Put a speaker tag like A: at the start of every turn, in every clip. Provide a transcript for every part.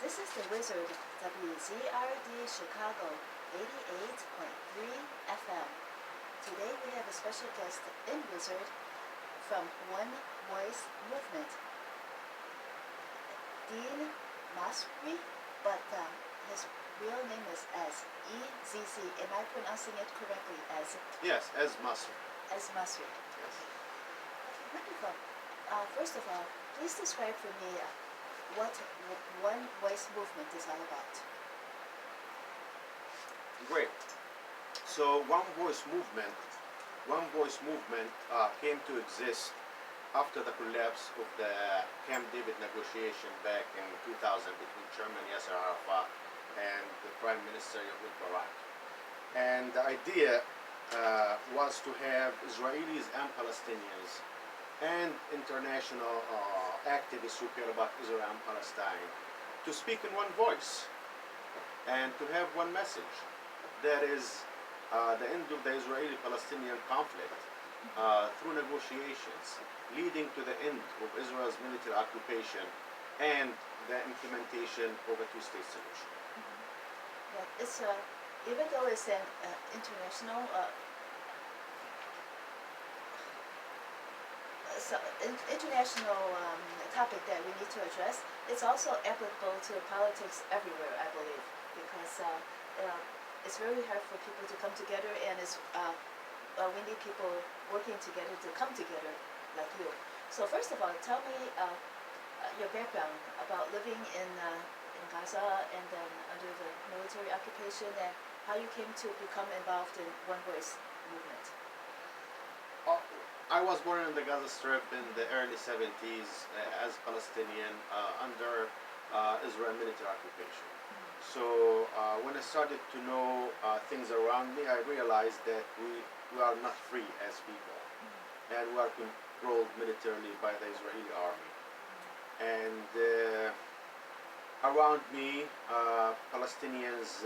A: This is the Wizard, WZRD Chicago 88.3 FM. Today we have a special guest in Wizard from OneVoice Movement, Dean Masri, but his real name is as EZZ. Am I pronouncing it correctly as?
B: Yes, as Masri.
A: As Masri.
B: Yes.
A: Okay, wonderful. First of all, please describe for me what OneVoice Movement is all about.
B: Great. So OneVoice Movement came to exist after the collapse of the Camp David negotiation back in 2000 between Chairman Yasser Arafat and the Prime Minister Ehud Barak. And the idea was to have Israelis and Palestinians and international activists who care about Israel and Palestine to speak in one voice and to have one message. That is the end of the Israeli-Palestinian conflict through negotiations, leading to the end of Israel's military occupation and the implementation of a two-state solution.
A: Yeah, it's even though it's an international topic that we need to address, it's also applicable to politics everywhere, I believe, because it's very hard for people to come together, and it's we need people working together to come together like you. So first of all, tell me your background about living in Gaza and then under the military occupation, and how you came to become involved in OneVoice Movement.
B: I was born in the Gaza Strip in the early 70s as Palestinian under Israel military occupation. So when I started to know things around me, I realized that we are not free as people, and we are controlled militarily by the Israeli army. And around me, Palestinians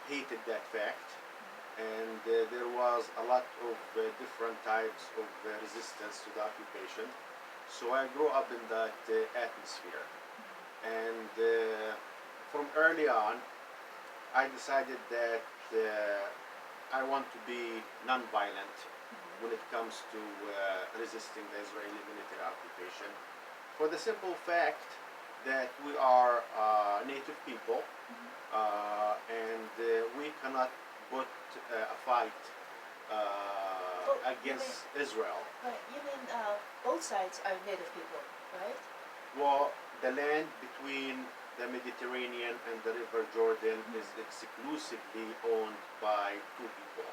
B: hated that fact, and there was a lot of different types of resistance to the occupation. So I grew up in that atmosphere, and from early on, I decided that I want to be non-violent when it comes to resisting the Israeli military occupation, for the simple fact that we are native people, and we cannot put a fight against Israel.
A: Right, you mean both sides are native people, right?
B: Well, the land between the Mediterranean and the River Jordan is exclusively owned by two people.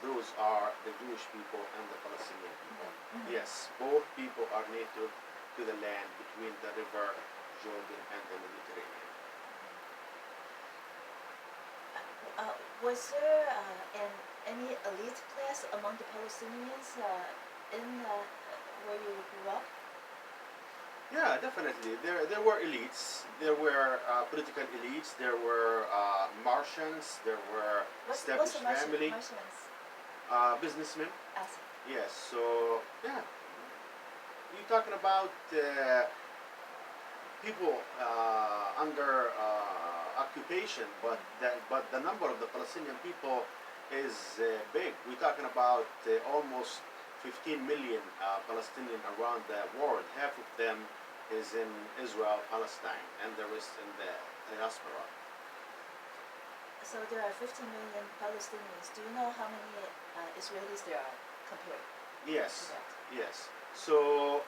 B: Those are the Jewish people and the Palestinian people. Yes, both people are native to the land between the River Jordan and the Mediterranean.
A: Was there any elite class among the Palestinians in where you grew up?
B: Yeah, definitely. There were elites. There were political elites. There were Martians. There were established family. Businessmen. Yes. So yeah, you're talking about people under occupation, but the number of the Palestinian people is big. We're talking about almost 15 million Palestinians around the world. Half of them is in Israel, Palestine, and the rest in the diaspora.
A: So there are 15 million Palestinians. Do you know how many Israelis there are compared?
B: Yes,
A: to that?
B: yes. So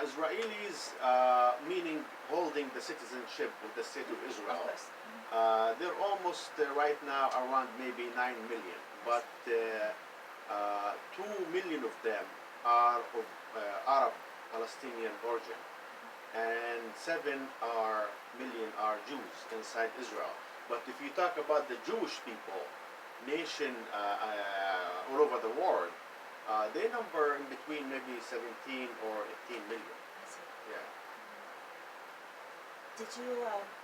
B: Israelis, meaning holding the citizenship of the state of Israel,
A: Of course.
B: they're almost right now around maybe 9 million, but 2 million of them are of Arab Palestinian origin, and 7 million are Jews inside Israel. But if you talk about the Jewish people, nation all over the world, they number in between maybe 17 or 18 million.
A: I see.
B: Yeah.
A: Did you,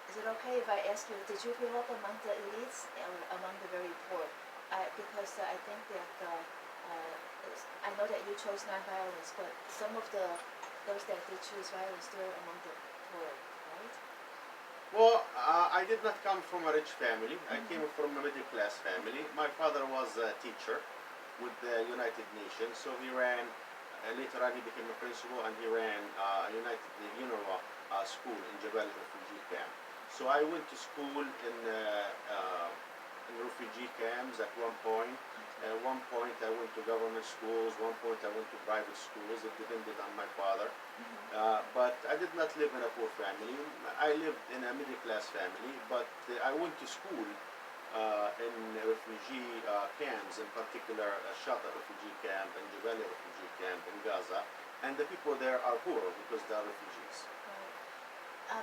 A: is it okay if I ask you, did you grow up among the elites or among the very poor? Because I think that, I know that you chose nonviolence, but some of those that did choose violence, they're among the poor, right?
B: Well, I did not come from a rich family. I came from a middle class family. My father was a teacher with the United Nations, so he ran. Later on, he became a principal, and he ran the UNRWA school in Jebel refugee camp. So I went to school in refugee camps at one point. At one point, I went to government schools. One point, I went to private schools. It depended on my father. But I did not live in a poor family. I lived in a middle class family, but I went to school in refugee camps, in particular Shata refugee camp and Jebali refugee camp in Gaza, and the people there are poor because they are refugees.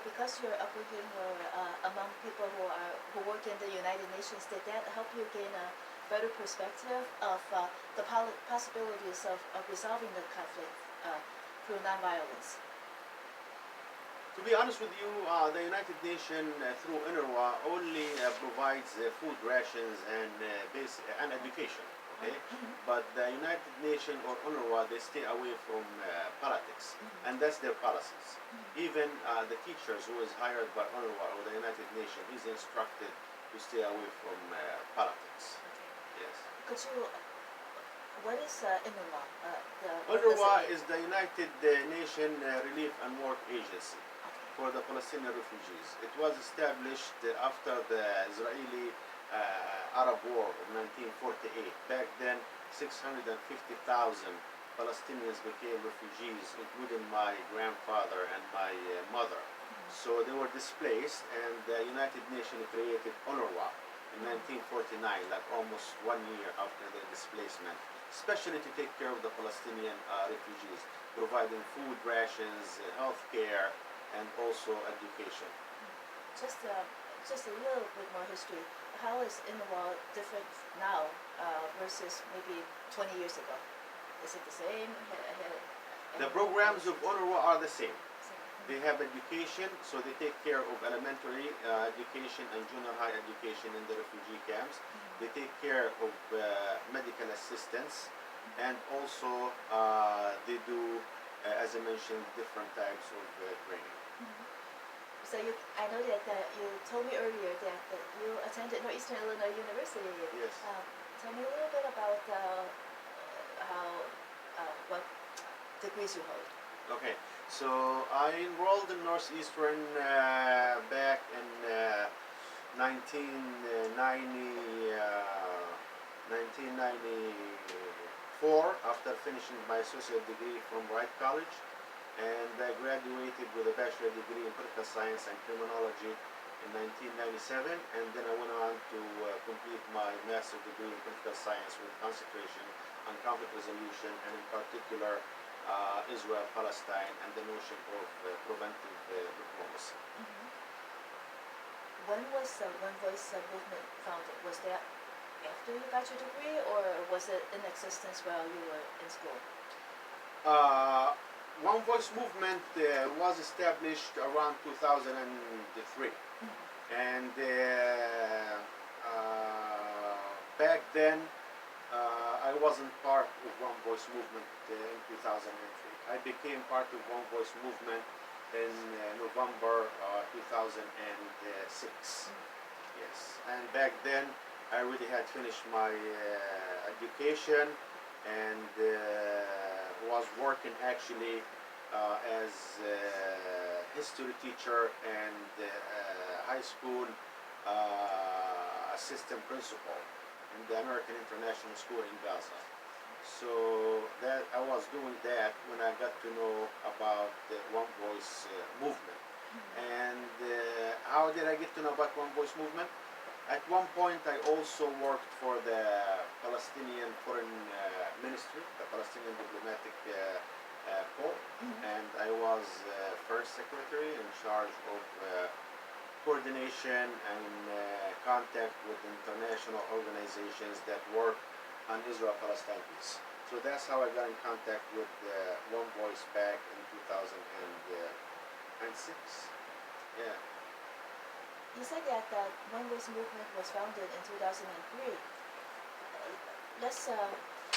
A: Because your upbringing were among people who work in the United Nations, did that help you gain a better perspective of the possibilities of resolving the conflict through nonviolence?
B: To be honest with you, the United Nations through UNRWA only provides food rations and education. Okay, but the United Nations or UNRWA, they stay away from politics, and that's their policies. Even the teachers who is hired by UNRWA or the United Nations is instructed to stay away from politics. Yes.
A: Could you, what is UNRWA?
B: UNRWA is the United Nations Relief and Work Agency for the Palestinian refugees. It was established after the Israeli Arab War of 1948. Back then, 650,000 Palestinians became refugees, including my grandfather and my mother. So they were displaced, and the United Nations created UNRWA in 1949, like almost 1 year after their displacement, especially to take care of the Palestinian refugees, providing food rations, health care, and also education.
A: Just a little bit more history. How is UNRWA different now versus maybe 20 years ago? Is it the same?
B: The programs of UNRWA are the same. They have education, so they take care of elementary education and junior high education in the refugee camps. They take care of medical assistance, and also they do, as I mentioned, different types of training.
A: So I know that you told me earlier that you attended Northeastern Illinois University.
B: Yes.
A: Tell me a little bit about what degrees you hold.
B: Okay, so I enrolled in Northeastern back in 1994 after finishing my associate degree from Wright College, and I graduated with a bachelor degree in political science and criminology in 1997, and then I went on to complete my master's degree in political science with concentration on conflict resolution, and in particular Israel, Palestine, and the notion of preventive diplomacy.
A: When was the OneVoice Movement founded? Was that after you got your degree, or was it in existence while you were in school?
B: OneVoice Movement was established around 2003, and back then I wasn't part of OneVoice Movement in 2003. I became part of OneVoice Movement in November 2006. Yes, and back then I really had finished my education and was working actually as a history teacher and high school assistant principal in the American International School in Gaza. So that I was doing that when I got to know about the OneVoice movement. And how did I get to know about OneVoice movement? At one point, I also worked for the Palestinian Foreign Ministry, the Palestinian Diplomatic Corps, and I was first secretary in charge of coordination and contact with international organizations that work on Israel-Palestine peace. So that's how I got in contact with OneVoice back in 2006. Yeah.
A: You said that the OneVoice Movement was founded in 2003. Let's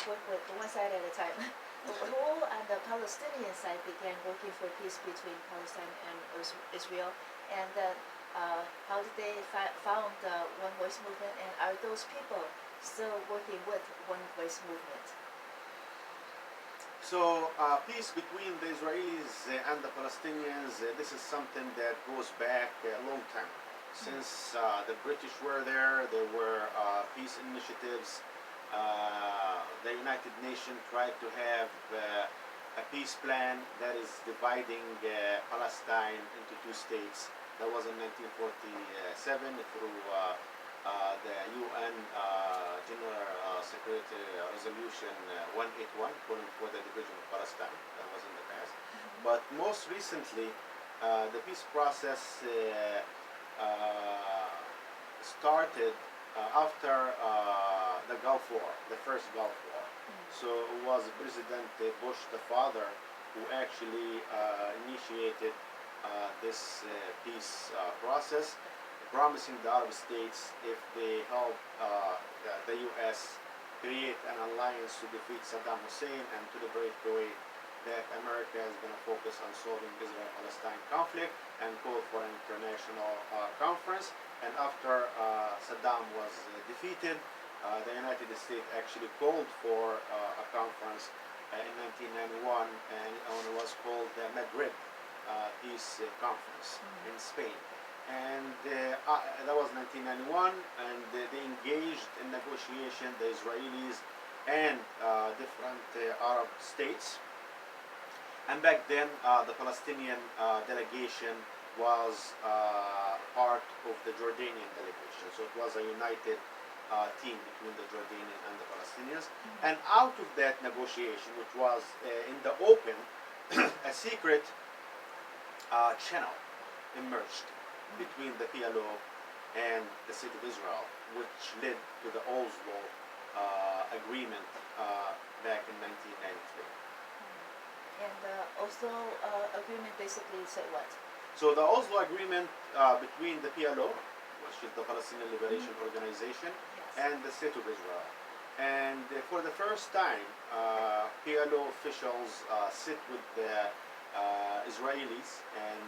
A: work with one side at a time. Who on the Palestinian side began working for peace between Palestine and Israel, and how did they found One Voice Movement, and are those people still working with One Voice Movement?
B: So, peace between the Israelis and the Palestinians, this is something that goes back a long time. Since the British were there were peace initiatives. The United Nations tried to have a peace plan that is dividing Palestine into two states. That was in 1947 through the UN General Security Resolution 181, calling for the division of Palestine. That was in the past. But most recently, the peace process started after the Gulf War, the first Gulf War. So it was President Bush the father who actually initiated this peace process, promising the Arab states if they help the U.S. create an alliance to defeat Saddam Hussein and to liberate Kuwait, that America is going to focus on solving Israel-Palestine conflict and call for an international conference. And after Saddam was defeated, the United States actually called for a conference in 1991, and it was called the Madrid Peace Conference in Spain. And that was 1991, and they engaged in negotiation, the Israelis and different Arab states. And back then, the Palestinian delegation was part of the Jordanian delegation. So it was a united team between the Jordanians and the Palestinians. And out of that negotiation, which was in the open, a secret channel emerged between the PLO and the State of Israel, which led to the Oslo agreement back in 1993.
A: And the Oslo agreement basically said what?
B: So the Oslo agreement between the PLO, which is the Palestinian Liberation Organization, and the State of Israel. And for the first time, PLO officials sit with the Israelis, and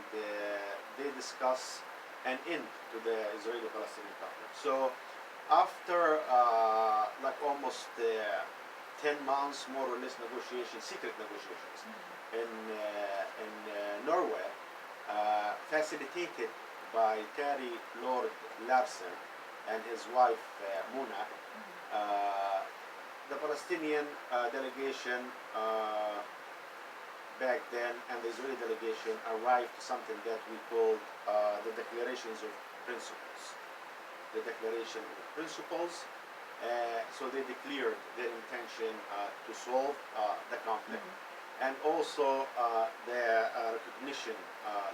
B: they discuss an end to the Israeli-Palestinian conflict. So after like almost 10 months, more or less, negotiations, secret negotiations in Norway, facilitated by Terry Lord Larsen and his wife Mona, the Palestinian delegation back then and the Israeli delegation arrived to something that we called the Declarations of Principles. The Declaration of Principles. So they declared their intention to solve the conflict, and also the recognition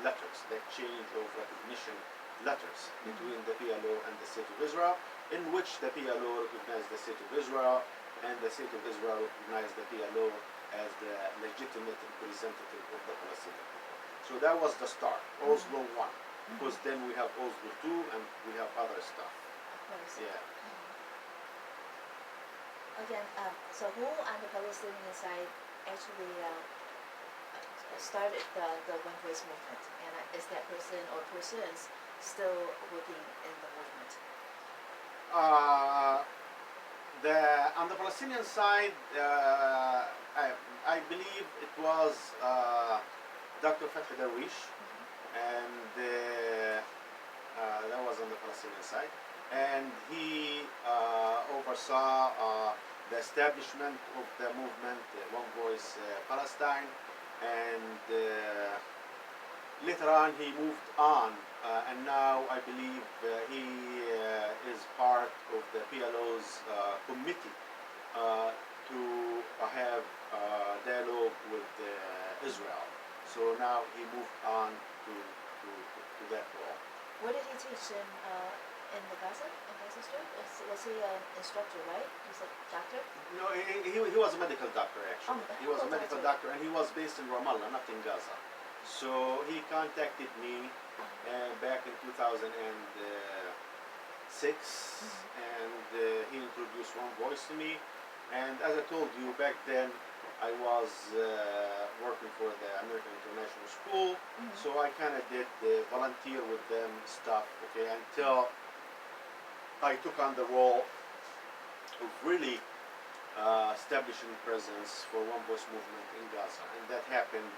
B: letters, the exchange of recognition letters between the PLO and the State of Israel, in which the PLO recognized the State of Israel and the State of Israel recognized the PLO as the legitimate representative of the Palestinian people. So that was the start, Oslo 1, because then we have Oslo 2 and we have other stuff. Yeah.
A: Again, so who on the Palestinian side actually started the One Voice movement, and is that person or persons still working in the movement?
B: On the Palestinian side, I believe it was Dr. Fathi Darwish, and that was on the Palestinian side, and he oversaw the establishment of the movement, One Voice Palestine, and later on he moved on, and now I believe he is part of the PLO's committee to have dialogue with Israel. So now he moved on to that role.
A: What did he teach in the Gaza Strip? Was he an instructor, right? He's a doctor?
B: No, he was a medical doctor actually. He was a medical doctor, and he was based in Ramallah, not in Gaza. So he contacted me back in 2006, and he introduced One Voice to me. And as I told you back then, I was working working for the American International School.
A: Mhm.
B: So I kind of did the volunteer with them stuff, okay, until I took on the role of really establishing presence for OneVoice Movement in Gaza, and that happened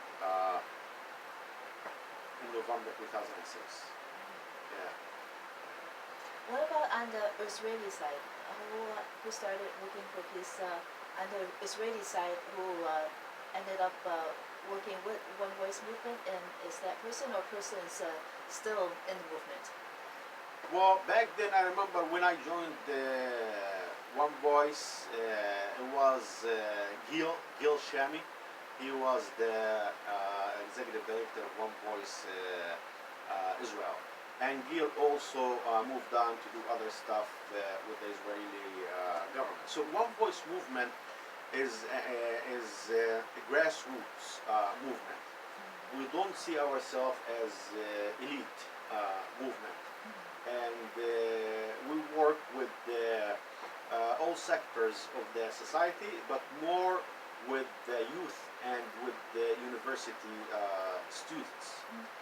B: in November 2006. Yeah.
A: What about on the Israeli side? Who started working for peace on the Israeli side? Who ended up working with OneVoice Movement, and is that person or persons still in the movement?
B: Well, back then I remember when I joined One Voice, it was Gil Shami. He was the executive director of One Voice Israel. And Gil also moved on to do other stuff with the Israeli government. So One Voice Movement is a grassroots movement. We don't see ourselves as elite movement, and we work with all sectors of the society, but more with the youth and with the university students.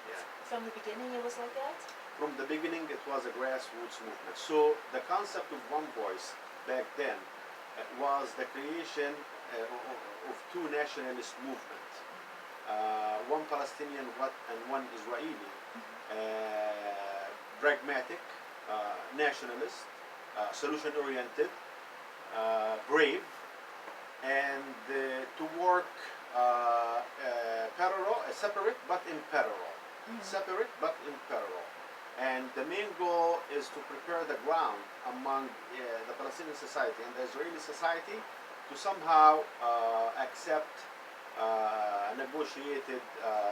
B: Yeah.
A: From the beginning, it was like that.
B: From the beginning, it was a grassroots movement. So the concept of One Voice back then was the creation of two nationalist movements, one Palestinian and one Israeli, pragmatic, nationalist, solution-oriented, brave, and to work separate but in parallel. Separate but in parallel. And the main goal is to prepare the ground among the Palestinian society and the Israeli society to somehow accept a negotiated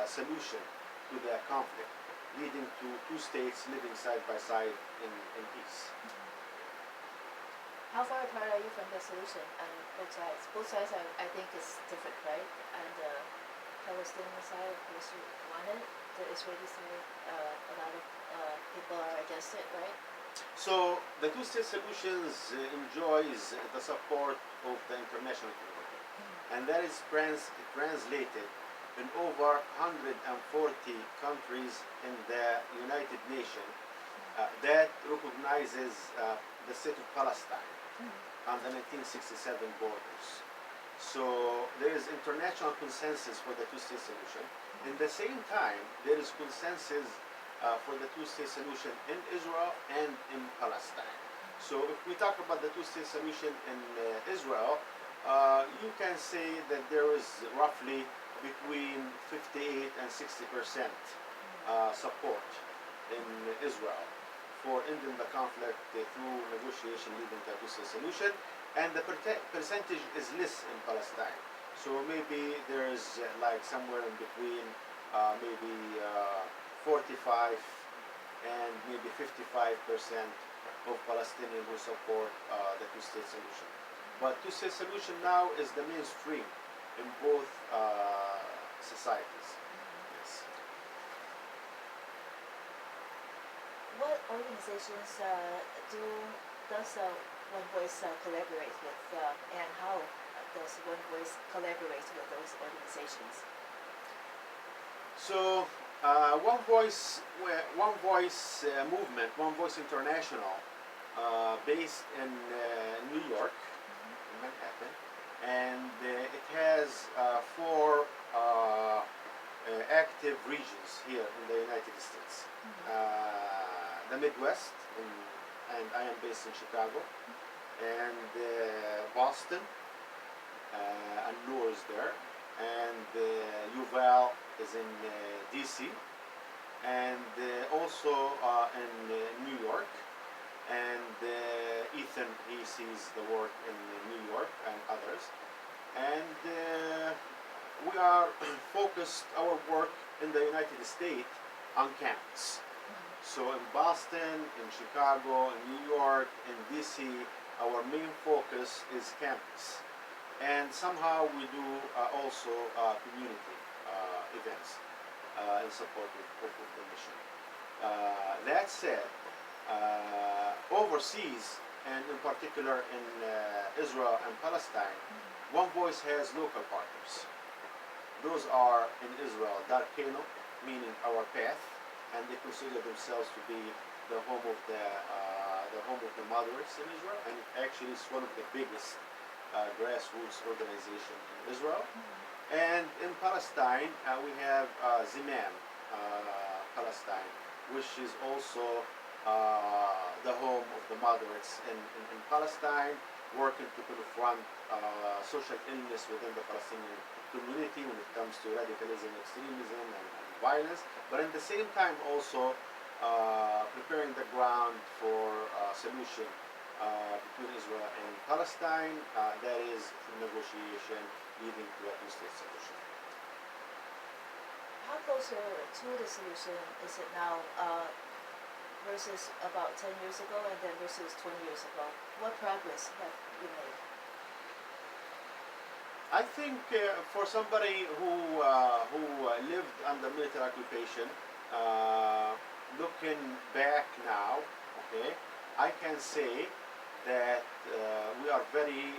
B: solution to the conflict, leading to two states living side by side in peace.
A: How far apart are you from the solution on both sides? Both sides, I think, is different, right? On the Palestinian side, of course, you want it. The Israeli side, a lot of people are against it, right?
B: So the two-state solutions enjoys the support of the international community, and that is translated in over 140 countries in the United Nations that recognizes the state of Palestine on the 1967 borders. So there is international consensus for the two-state solution. In the same time, there is consensus for the two-state solution in Israel and in Palestine. So if we talk about the two-state solution in Israel, you can say that there is roughly between 58 and 60% support in Israel for ending the conflict through negotiation leading to a two-state solution, and the percentage is less in Palestine. So maybe there is like somewhere in between maybe 45 and maybe 55% of Palestinians who support the two-state solution. But two-state solution now is the mainstream in both societies. Yes.
A: What organizations does OneVoice collaborate with, and how does OneVoice collaborate with those organizations?
B: So One Voice Movement, One Voice International, based in New York, in Manhattan, and it has four active regions here in the United States. The Midwest, and I am based in Chicago, and Boston, and Newark is there, and Yuval is in DC, and also in New York, and Ethan, he sees the work in New York and others, and we are focused our work in the United States on campus. So in Boston, in Chicago, in New York, in DC, our main focus is campus. And somehow we do also community events in support of the mission. That said, overseas, and in particular in Israel and Palestine, One Voice has local partners. Those Jews are in Israel Darkeno, meaning our path, and they consider themselves to be the home of the moderates in Israel, and actually it's one of the biggest grassroots organization in Israel. And in Palestine, we have Zimam, Palestine, which is also the home of the moderates in Palestine, working to confront social illness within the Palestinian community when it comes to radicalism, extremism, and violence, but at the same time also preparing the ground for solution between Israel and Palestine, that is through negotiation leading to a two-state solution.
A: How closer to the solution is it now versus about 10 years ago and then versus 20 years ago? What progress have you made?
B: I think for somebody who lived under military occupation, looking back now, okay, I can say that we are very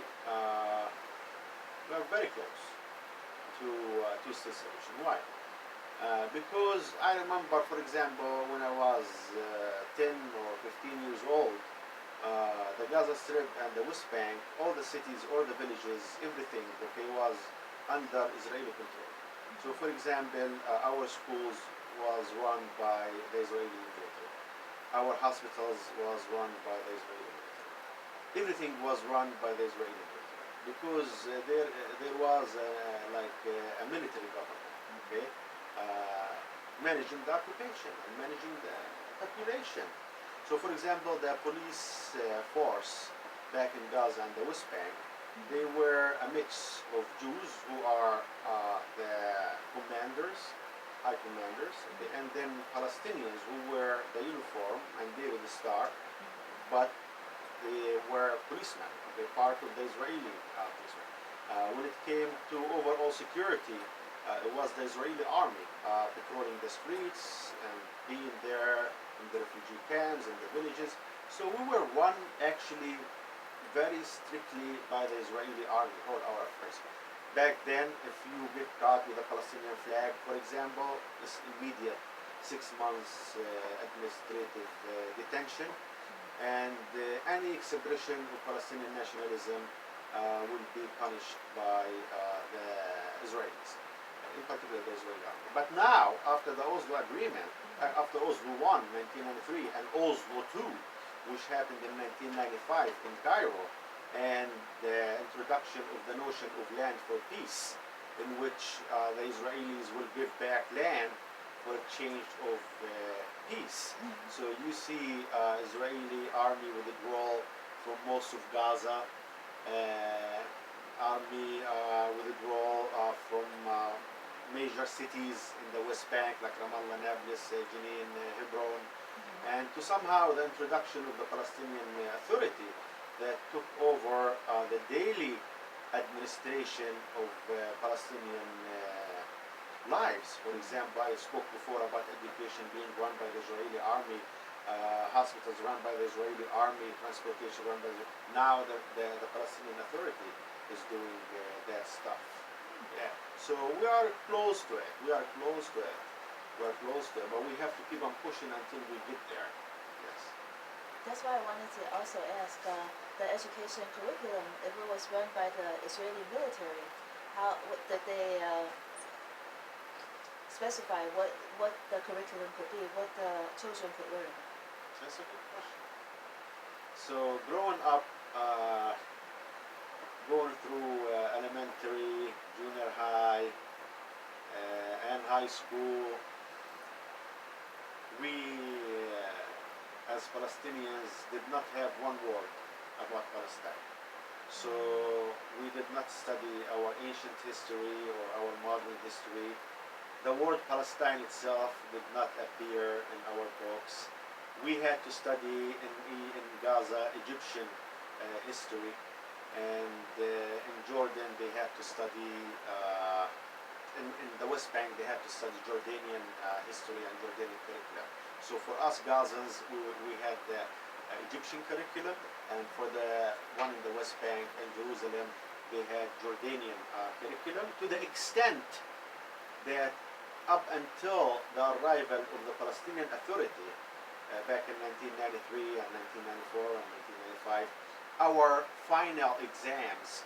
B: close to two-state solution. Why? Because I remember, for example, when I was 10 or 15 years old, the Gaza Strip and the West Bank, all the cities, all the villages, everything, okay, was under Israeli control. So, for example, our schools was run by the Israeli military. Our hospitals was run by the Israeli military. Everything was run by the Israeli military because there was a military government, okay, managing the occupation and managing the population. So, for example, the police force back in Gaza and the West Bank, they were a mix of Jews who are the commanders, high commanders, okay, and then Palestinians who wear the uniform and they were the star, but they were policemen, okay, part of the Israeli policemen. When it came to overall security, it was the Israeli army patrolling the streets and being there in the refugee camps and the villages. So we were run actually very strictly by the Israeli army, all our affairs. Back then, if you get caught with a Palestinian flag, for example, it's immediate 6 months administrative detention, and any expression of Palestinian nationalism will be punished by the Israelis, in particular the Israeli army. But now, after the Oslo Agreement, after Oslo I, 1993, and Oslo II, which happened in 1995 in Cairo, and the introduction of the notion of land for peace, in which the Israelis will give back land for exchange of peace. So you see Israeli army withdrawal from most of Gaza, army withdrawal from major cities in the West Bank like Ramallah, Nablus, Jenin, Hebron, and to somehow the introduction of the Palestinian Authority that took over the daily administration of Palestinian lives. For example, I spoke before about education being run by the Israeli army, hospitals run by the Israeli army, transportation run by the... Now the Palestinian Authority is doing that stuff. Yeah. So we are close to it. We are close to it. We are close to it, but we have to keep on pushing until we get there. Yes.
A: That's why I wanted to also ask the education curriculum, if it was run by the Israeli military, what did they specify what the curriculum could be, what the children could learn?
B: That's a good question. So growing up, going through elementary, junior high, and high school, we as Palestinians did not have one word about Palestine. So we did not study our ancient history or our modern history. The word Palestine itself did not appear in our books. We had to study in Gaza Egyptian history, and in Jordan they had to study, in the West Bank they had to study Jordanian history and Jordanian curriculum. So for us Gazans, we had the Egyptian curriculum, and for the one in the West Bank and Jerusalem, they had Jordanian curriculum, to the extent that up until the arrival of the Palestinian Authority back in 1993 and 1994 and 1995, our final exams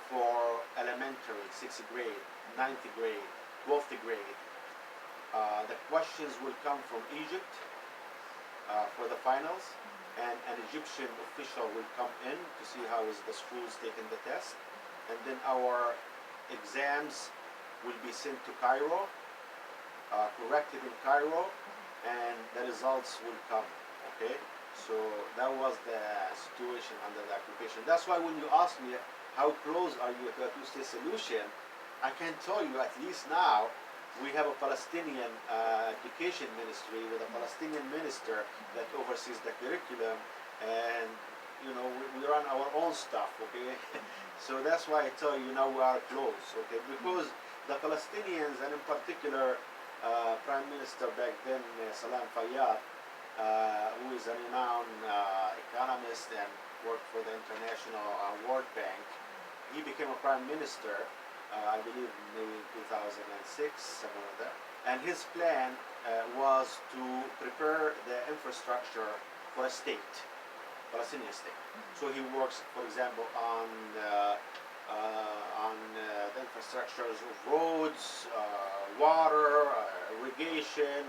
B: for elementary, 6th grade, 9th grade, 12th grade, the questions will come from Egypt for the finals, and an Egyptian official will come in to see how is the schools taking the test, and then our exams will be sent to Cairo, corrected in Cairo, and the results will come. Okay, so that was the situation under the occupation. That's why when you ask me how close are you to a two-state solution, I can tell you at least now we have a Palestinian education ministry with a Palestinian minister that oversees the curriculum, and we run our own stuff. Okay, so that's why I tell you now we are close. Okay, because the Palestinians, and in particular Prime Minister back then Salam Fayyad, who is a renowned economist and worked for the International World Bank, he became a prime minister, I believe maybe 2006, somewhere like that. And his plan was to prepare the infrastructure for a state, Palestinian state. So he works, for example, on the infrastructures of roads, water, irrigation,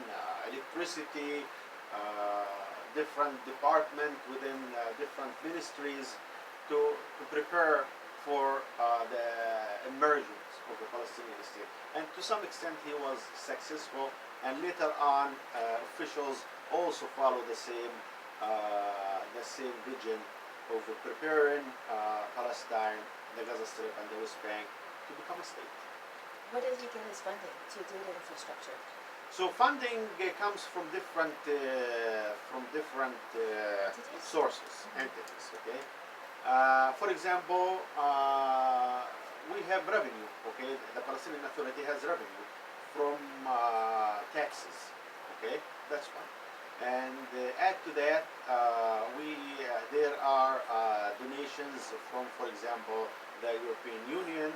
B: electricity, different departments within different ministries to prepare for the emergence of the Palestinian state. And to some extent he was successful, and later on officials also follow the same vision of preparing Palestine, the Gaza Strip and the West Bank to become a state.
A: Where did he get his funding to do the infrastructure?
B: So funding comes from different sources, entities. Okay. For example, we have revenue. Okay, the Palestinian Authority has revenue from taxes. Okay, that's one. And add to that, there are donations from, for example, the European Union,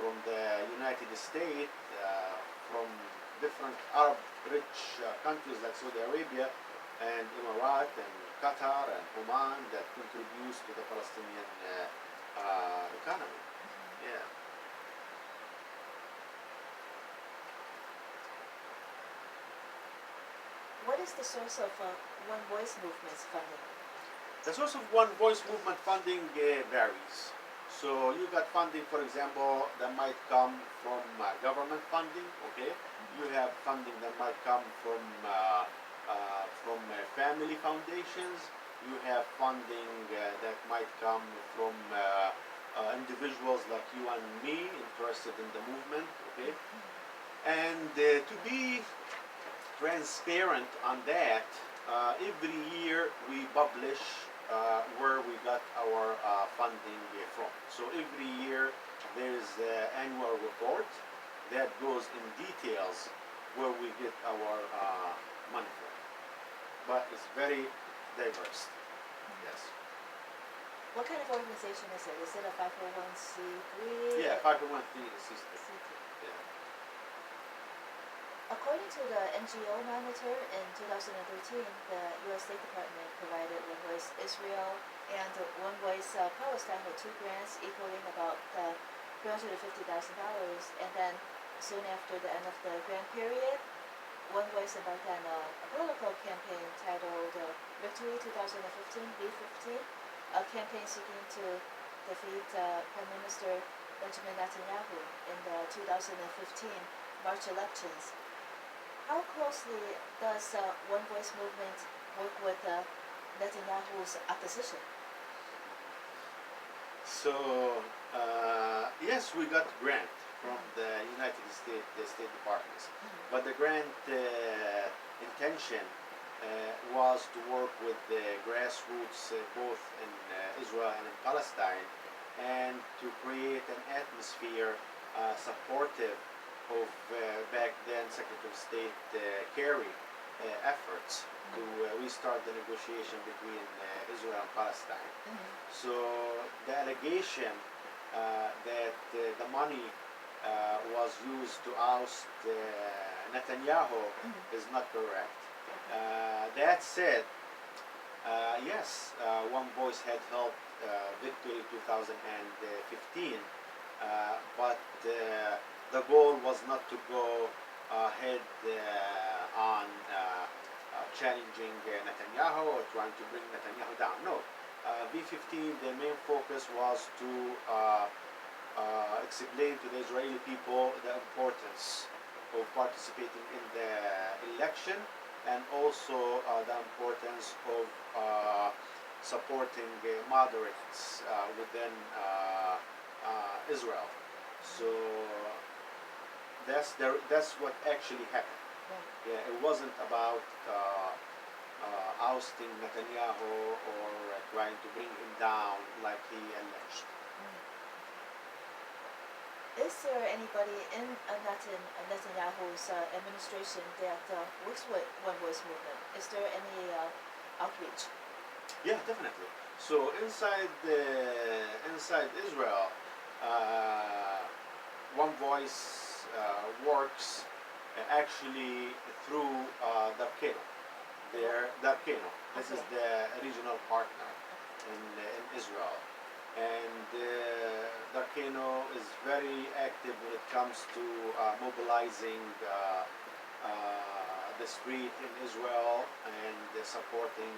B: from the United States, from different Arab-rich countries like Saudi Arabia and Emirates and Qatar and Oman that contributes to the Palestinian economy. Yeah.
A: What is the source of OneVoice Movement's funding?
B: The source of OneVoice Movement funding varies. So you got funding, for example, that might come from government funding. Okay, you have funding that might come from family foundations. You have funding that might come from individuals like you and me interested in the movement. Okay, and to be transparent on that, every year we publish where we got our funding from. So every year there's an annual report that goes in details where we get our money from. But it's very diverse. Yes.
A: What kind of organization is it? Is it a 501c3?
B: Yeah, 501c system. Yeah.
A: According to the NGO Monitor in 2013, the U.S. State Department provided OneVoice Israel and OneVoice Palestine with 2 grants equaling about $350,000. And then soon after the end of the grant period, OneVoice embarked on a political campaign titled Victory 2015 B15, a campaign seeking to defeat Prime Minister Benjamin Netanyahu in the 2015 March elections. How closely does OneVoice Movement work with Netanyahu's opposition?
B: So yes, we got grant from the United States, the State Departments, but the grant intention was to work with the grassroots both in Israel and in Palestine, and to create an atmosphere supportive of back then Secretary of State Kerry efforts to restart the negotiation between Israel and Palestine. So the allegation that the money was used to oust Netanyahu is not correct. That said, yes, One Voice had helped Victory 2015, but the goal was not to go ahead on challenging Netanyahu or trying to bring Netanyahu down. No, V15, the main focus was to explain to the Israeli people the importance of participating in the election, and also the importance of supporting moderates within Israel. So that's what actually happened.
A: Right.
B: Yeah, it wasn't about ousting Netanyahu or trying to bring him down like he alleged.
A: Is there anybody in Netanyahu's administration that works with One Voice Movement? Is there any outreach?
B: Yeah, definitely. So inside Israel, One Voice works actually through Darkeno. Darkeno. This is the regional partner in Israel. And Darkeno is very active when it comes to mobilizing the street in Israel and supporting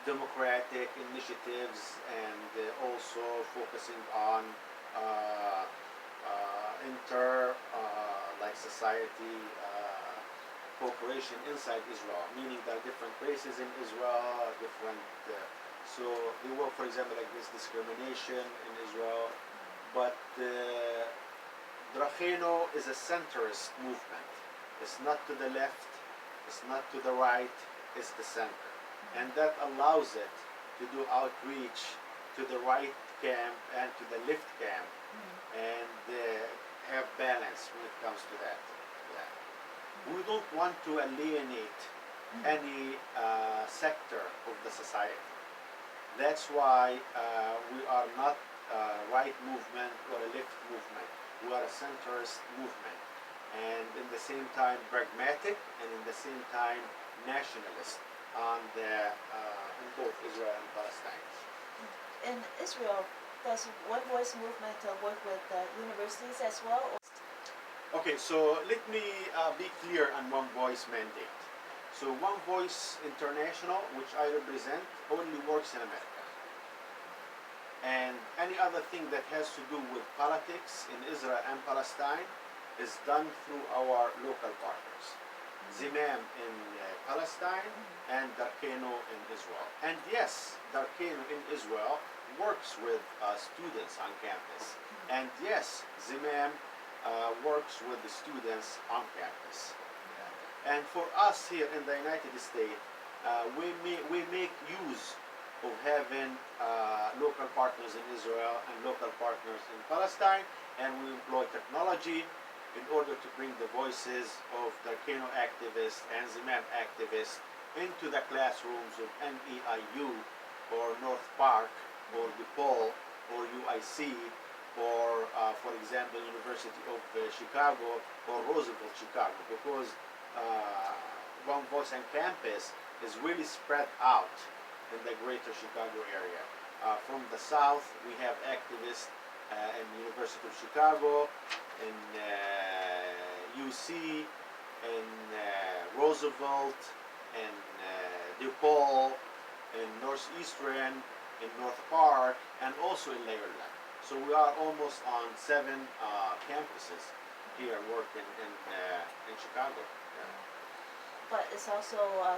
B: democratic initiatives, and also focusing on like society cooperation inside Israel, meaning there are different races in Israel, different so they work, for example, like this discrimination in Israel. But Dracheno is a centrist movement. It's not to the left, it's not to the right, it's the center. And that allows it to do outreach to the right camp and to the left camp, and have balance when it comes to that. Yeah. We don't want to alienate any sector of the society. That's why we are not a right movement or a left movement. We are a centrist movement, and in the same time pragmatic, and in the same time nationalist on in both Israel and Palestine.
A: In Israel, does One Voice Movement work with universities as well?
B: Okay, so let me be clear on One Voice mandate. So One Voice International, which I represent, only works in America. And any other thing that has to do with politics in Israel and Palestine is done through our local partners. Zimam in Palestine and Darkeno in Israel. And yes, Darkeno in Israel works with students on campus. And yes, Zimam works with the students on campus. And for us here in the United States, we make use of having local partners in Israel and local partners in Palestine, and we employ technology in order to bring the voices of Darkeno activists and Zimam activists into the classrooms of NEIU or North Park or DePaul or UIC or, for example, University of Chicago or Roosevelt Chicago, because One Voice and campus is really spread out in the greater Chicago area. From the south, we have activists in University of Chicago, in UC, in Roosevelt, in DePaul, in Northeastern, in North Park, and also in Leong. So we are almost on 7 campuses here working in Chicago.
A: But it's also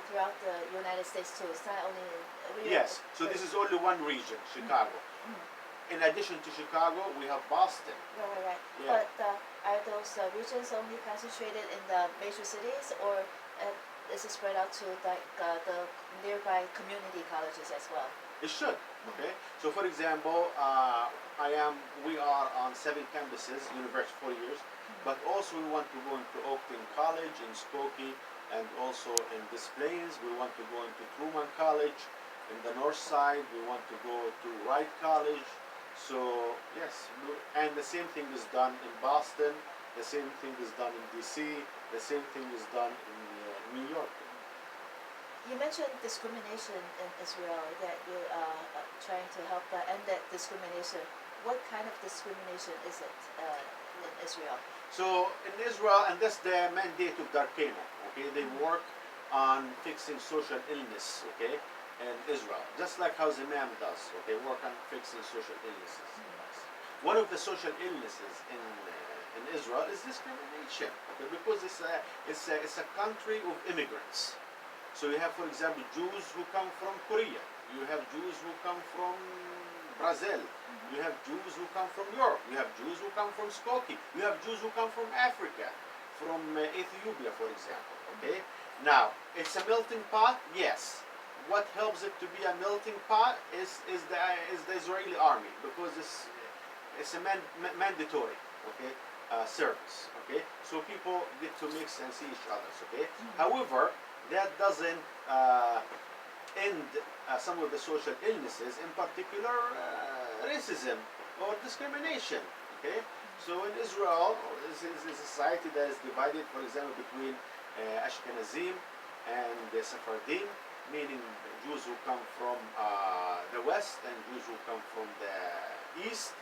A: throughout the United States too. It's not only
B: Yes, so this is only one region, Chicago. In addition to Chicago, we have Boston.
A: Right.
B: Yeah.
A: But are those regions only concentrated in the major cities, or is it spread out to like the nearby community colleges as well?
B: It should. Okay. So, for example, we are on 7 campuses, university 4 years, but also we want to go into Oakton College in Skokie, and also in Des Plaines. We want to go into Truman College. In the north side, we want to go to Wright College. So yes, and the same thing is done in Boston. The same thing is done in DC. The same thing is done in New York.
A: You mentioned discrimination in Israel, that you are trying to help end that discrimination. What kind of discrimination is it in Israel?
B: So in Israel, and that's the mandate of Darkeno. Okay, they work on fixing social illness. Okay, in Israel, just like how Imam does. Okay, work on fixing social illnesses. One of the social illnesses in Israel is discrimination. Okay, because it's a country of immigrants. So you have, for example, Jews who come from Korea. You have Jews who come from Brazil. You have Jews who come from Europe. You have Jews who come from Skopje. You have Jews who come from Africa, from Ethiopia, for example. Okay. Now it's a melting pot. Yes. What helps it to be a melting pot is the Israeli army, because it's a mandatory. Okay. Service. Okay. So people get to mix and see each other. Okay. However, that doesn't end some of the social illnesses, in particular racism or discrimination. Okay, so in Israel, this is a society that is divided, for example, between Ashkenazim and the Sephardim, meaning Jews who come from the west and Jews who come from the east,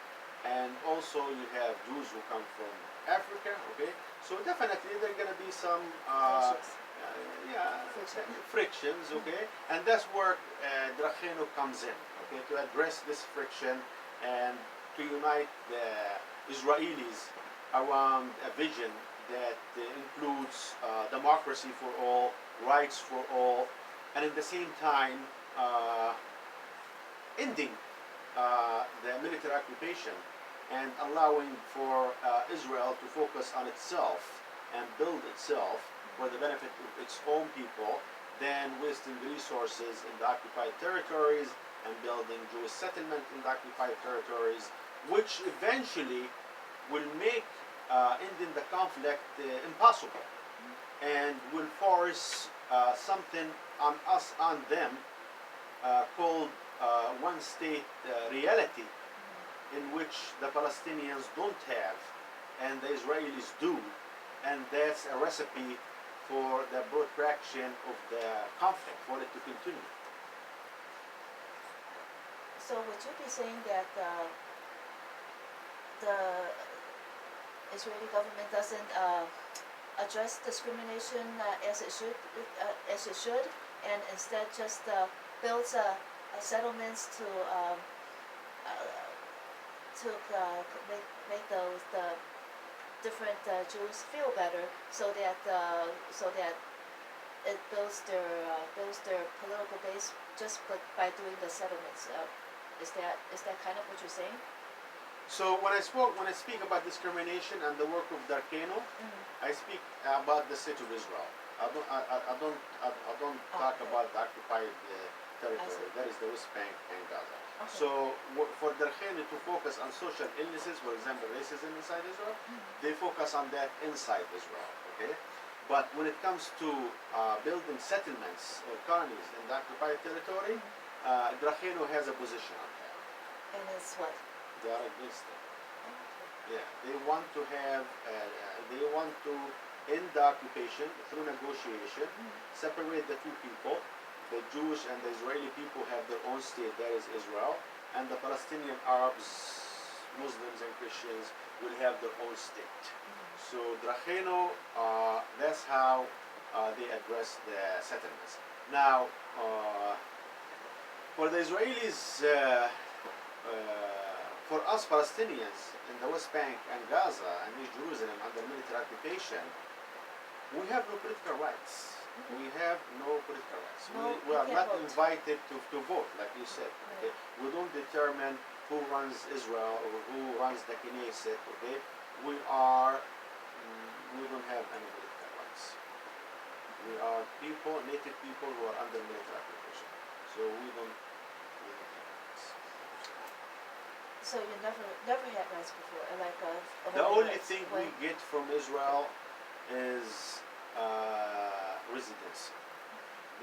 B: and also you have Jews who come from Africa. Okay, so definitely there are going to be some frictions, okay, and that's where Dracheno comes in, okay, to address this friction and to unite the Israelis around a vision that includes democracy for all, rights for all, and at the same time ending the military occupation and allowing for Israel to focus on itself and build itself for the benefit of its own people, than wasting the resources in the occupied territories and building Jewish settlement in the occupied territories, which eventually will make ending the conflict impossible, and will force something on us, on them, called one state reality, in which the Palestinians don't have and the Israelis do, and that's a recipe for the protraction of the conflict, for it to continue.
A: So would you be saying that the Israeli government doesn't address discrimination as it should, and instead just builds settlements to make the different Jews feel better, so that it builds their political base just by doing the settlements. Is that kind of what you're saying?
B: So when I speak about discrimination and the work of Darkeno, I speak about the state of Israel. I don't talk about the occupied territory. That is the West Bank and Gaza.
A: Okay.
B: So for Darkeno to focus on social illnesses, for example, racism inside Israel, they focus on that inside Israel. Okay, but when it comes to building settlements or colonies in the occupied territory, Darkeno has a position on that.
A: And it's what?
B: They are against it. Yeah, they want to have, they want to end the occupation through negotiation, separate the two people. The Jewish and the Israeli people have their own state, that is Israel, and the Palestinian Arabs, Muslims and Christians will have their own state. So Dracheno, that's how they address the settlements. Now, for the Israelis, for us Palestinians in the West Bank and Gaza and East Jerusalem under military occupation, we have no political rights. We have no political rights. We are not invited to vote, like you said. Okay? We don't determine who runs Israel or who runs the Knesset. Okay? We don't have any political rights. We are people, native people who are under military occupation. So we don't have rights.
A: So you never had rights before, like
B: the only thing we get from Israel is residency.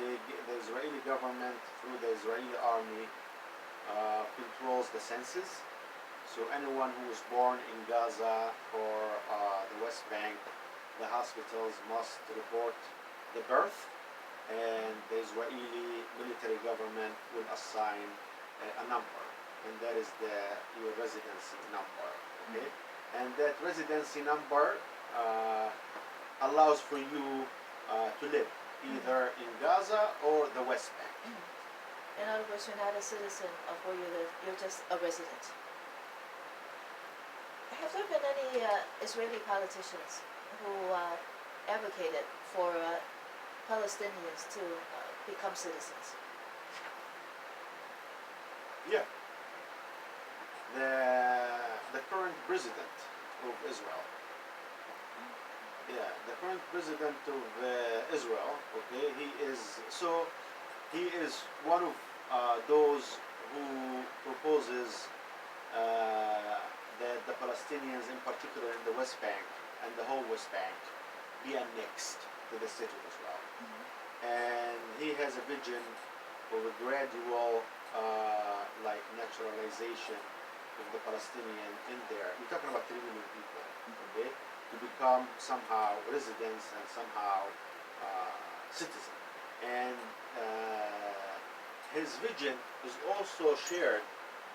B: The Israeli government, through the Israeli army, controls the census, So anyone who was born in Gaza or the West Bank, the hospitals must report the birth, and the Israeli military government will assign a number, and that is your residency number. Okay, and that residency number allows for you to live either in Gaza or the West Bank.
A: In other words, you're not a citizen of where you live, you're just a resident. Have there been any Israeli politicians who advocated for Palestinians to become citizens?
B: Yeah. The current president of Israel. Yeah, the current president of Israel. Okay, he is one of those who proposes that the Palestinians, in particular in the West Bank and the whole West Bank, be annexed to the state of Israel. And he has a vision of a gradual naturalization of the Palestinian in there. We're talking about 3 million people, okay, to become somehow residents and somehow citizen. And his vision is also shared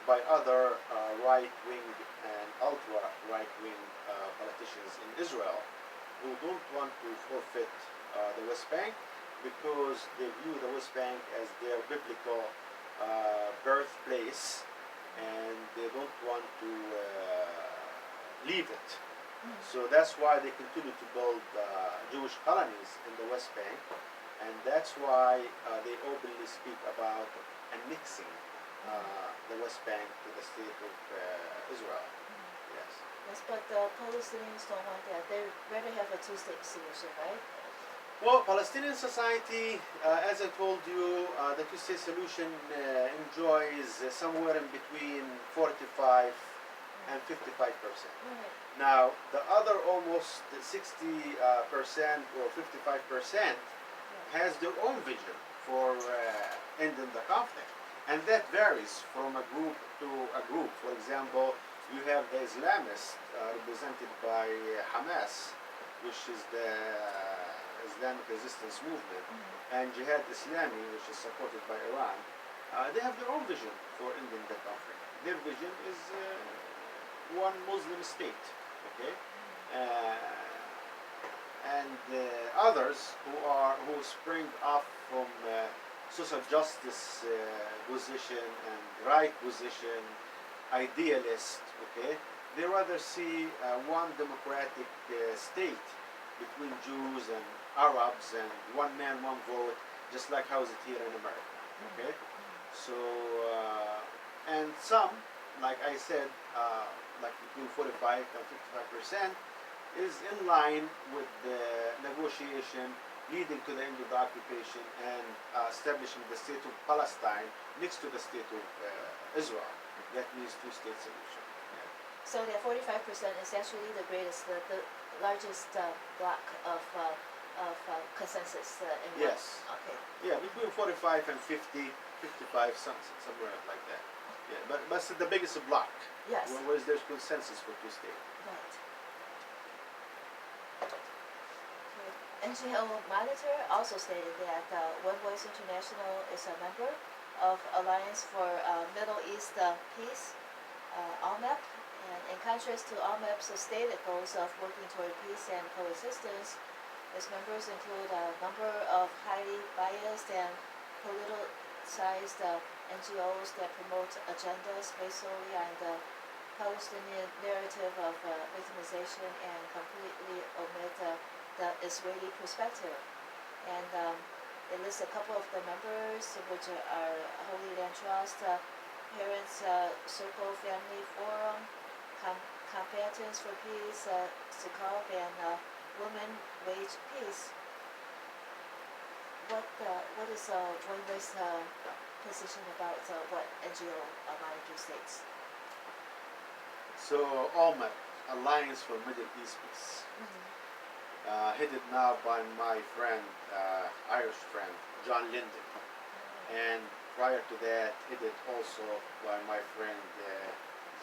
B: by other right-wing and ultra-right-wing politicians in Israel who don't want to forfeit the West Bank because they view the West Bank as their biblical birthplace, and they don't want to leave it. So that's why they continue to build Jewish colonies in the West Bank, and that's why they openly speak about annexing the West Bank to the state of Israel. Yes.
A: Yes, but the Palestinians don't want that. They'd rather have a two-state solution, right?
B: Well, Palestinian society, as I told you, the two-state solution enjoys somewhere in between 45 and 55%.
A: Right.
B: Now, the other almost 60% or 55% has their own vision for ending the conflict. And that varies from a group to a group. For example, you have the Islamists represented by Hamas, which is the Islamic resistance movement, and Jihad Islami, which is supported by Iran. They have their own vision for ending the conflict. Their vision is one Muslim state, okay? And others who spring off from social justice position and right position, idealist, okay? They rather see one democratic state between Jews and Arabs and one man, one vote, just like how is it here in America, okay? So, and some, like I said, like between 45 and 55% is in line with the negotiation leading to the end of the occupation and establishing the state of Palestine next to the state of Israel. That means two-state solution. Yeah.
A: So that 45% is actually the greatest, the largest block of consensus in one.
B: Yes.
A: Okay.
B: Yeah, between 45 and 50, 55, somewhere like that. Yeah, but it's the biggest block.
A: Yes.
B: Where there's consensus for two-state.
A: Right. NGO Monitor also stated that OneVoice International is a member of Alliance for Middle East Peace, ALMEP, and in contrast to ALMEP's stated goals of working toward peace and coexistence, its members include a number of highly biased and politicized NGOs that promote agendas based solely on the Palestinian narrative of victimization and completely omit the Israeli perspective. And it lists a couple of the members, which are Holy Land Trust, Parents Circle Family Forum, Combatants for Peace, SICOP, and Women Wage Peace. What is OneVoice position about what NGO Monitor states?
B: So ALMEP, Alliance for Middle East Peace, headed now by my friend, Irish friend, John Linden, and prior to that, headed also by my friend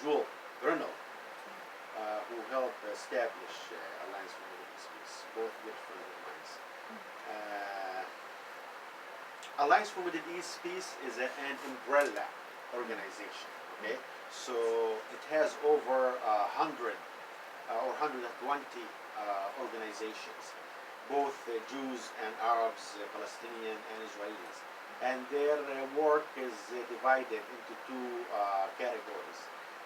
B: Jewel Renault, who helped establish Alliance for Middle East Peace, both good friends of mine. Uh, Alliance for Middle East Peace is an umbrella organization. Okay, so it has over 100 or 120 organizations, both Jews and Arabs, Palestinian and Israelis, and their work is divided into two categories.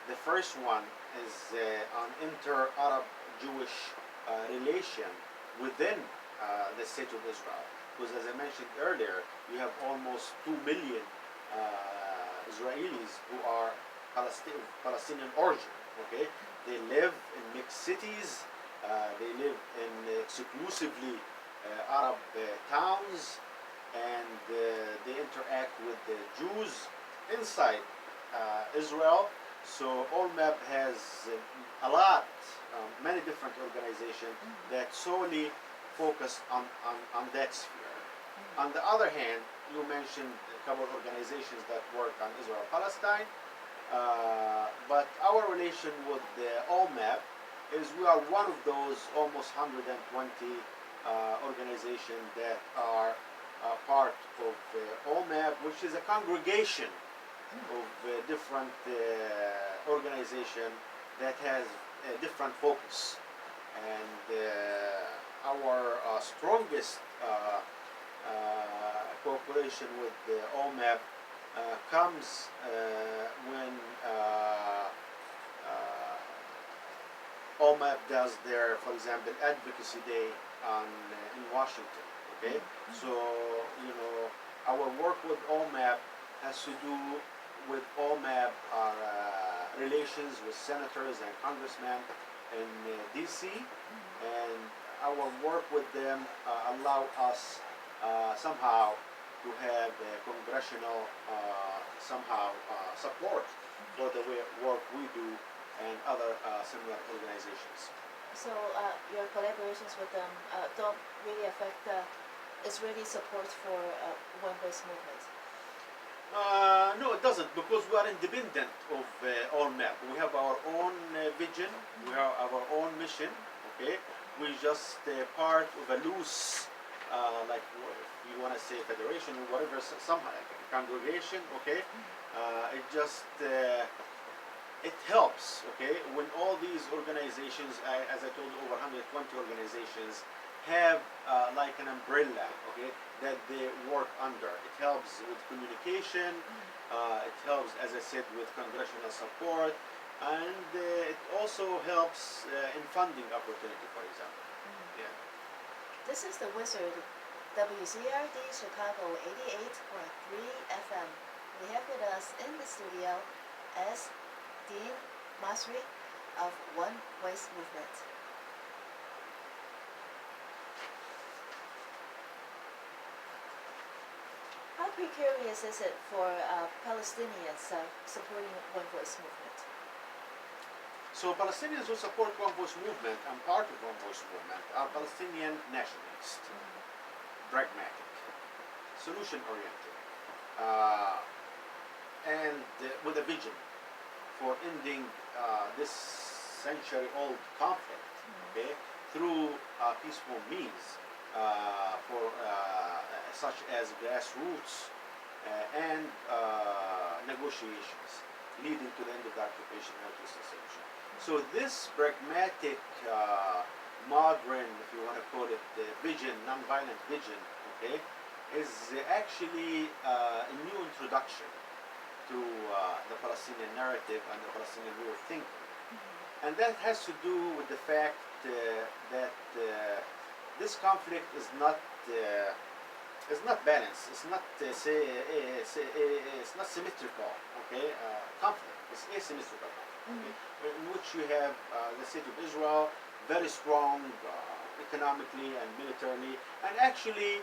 B: The first one is on inter-Arab Jewish relation within the state of Israel. Because as I mentioned earlier, you have almost 2 million Israelis who are Palestinian origin. Okay, they live in mixed cities. They live in exclusively Arab towns, and they interact with the Jews inside Israel. So OLMAP has many different organizations that solely focus on that sphere. On the other hand, you mentioned a couple of organizations that work on Israel-Palestine, but our relation with the OLMAP is we are one of those almost 120 organizations that are part of OLMAP, which is a congregation of different organization that has a different focus. And our strongest cooperation with the OMAP comes when OMAP does their, for example, advocacy day in Washington. Okay, so our work with OMAP has to do with OMAP relations with senators and congressmen in DC, and our work with them allow us somehow to have congressional support for the work we do and other similar organizations.
A: So your collaborations with them don't really affect Israeli support for OneVoice Movement?
B: No, it doesn't, because we are independent of ONMAP. We have our own vision, we have our own mission. Okay, we just part of a loose, like if you want to say federation or whatever, some congregation. Okay, it just it helps. Okay, when all these organizations, as I told you, over 120 organizations have like an umbrella, okay, that they work under. It helps with communication, it helps, as I said, with congressional support, and it also helps in funding opportunity, for example. Yeah.
A: This is the Wizard, WZRD Chicago 88.3 FM. We have with us in the studio as Dean Masri of OneVoice Movement. How precarious is it for Palestinians supporting OneVoice Movement?
B: So Palestinians who support OneVoice Movement and part of OneVoice Movement are Palestinian nationalists, pragmatic, solution-oriented, and with a vision for ending this century-old conflict, okay, through peaceful means, for such as grassroots and negotiations, leading to the end of the occupation and peaceful solution. So this pragmatic, modern, if you want to call it, vision, non-violent vision, okay, is actually a new introduction to the Palestinian narrative and the Palestinian way of thinking. And that has to do with the fact that this conflict is not balanced. It's not it's not symmetrical. Okay, conflict. It's asymmetrical conflict, okay? In which you have the state of Israel very strong economically and militarily, and actually